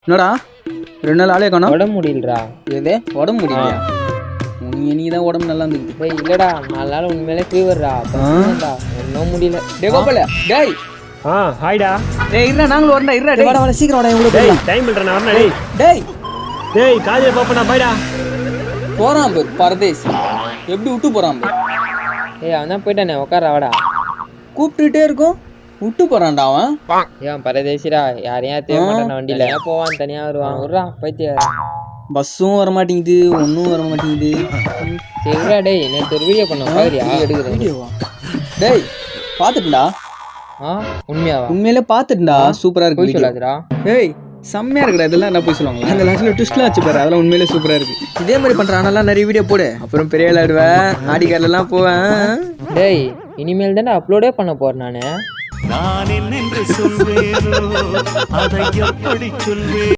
என்னடா 2 நாள் ஆளே காணோம். உடம்பு முடியலடா. எதே உடம்பு முடியலையா? நீ தான் உடம்பு நல்லா இருந்துக்குது. டேய் இல்லடா 4 நாள் உண்மையிலே ஃபீவர்டா. ஒன்றும் முடியல. டேய் கோபால டேய். ஹாய்டா. டேய் இருடா நாங்களும் வரடா இருடா. டேய் வாடா சீக்கிரம் வாடா இவ்வளவு டேய் டைம் இல்லடா நான் வரேன். டேய் டேய் காலேஜ் பாப்படா பைடா. போறான் பாரு பரதேசி. எப்படி விட்டு போறான் பாரு. ஏய் அவன் தான் போயிட்டானே உட்கார வாடா. கூப்பிட்டுட்டே இருக்கும் விட்டு போறான்டா அவன். ஏன் பரதேசிடா யாரையும் தேவ மாட்டான வண்டியில போவான் தனியா வருவான். விட்றா பைத்தியா. பஸ்ஸும் வர மாட்டேங்குது ஒன்றும் வர மாட்டேங்குது. சரிடா டேய் நேற்று ஒரு வீடியோ பண்ண பாக்குறியா? எடுக்கிறேன். டேய் பார்த்துட்டா? உண்மையாவா? உண்மையிலே பார்த்துட்டா. சூப்பரா இருக்கு. போய் சொல்லாதடா. ஏய் செம்மையா இருக்குடா. இதெல்லாம் என்ன போய் சொல்லுவாங்களா? அந்த லாஸ்ட்ல ட்விஸ்ட்லாம் வச்சு பாரு. அதெல்லாம் உண்மையிலே சூப்பரா இருக்கு. இதே மாதிரி பண்றானெல்லாம் நிறைய வீடியோ போடு. அப்புறம் பெரிய விளையாடுவேன் ஆடிக்கார்லாம் போவேன். டேய் இனிமேல் தானே அப்லோடே பண்ண போறேன். நான் என்னென்று சொல்வேனோ அதை எப்படி சொல்வேன்.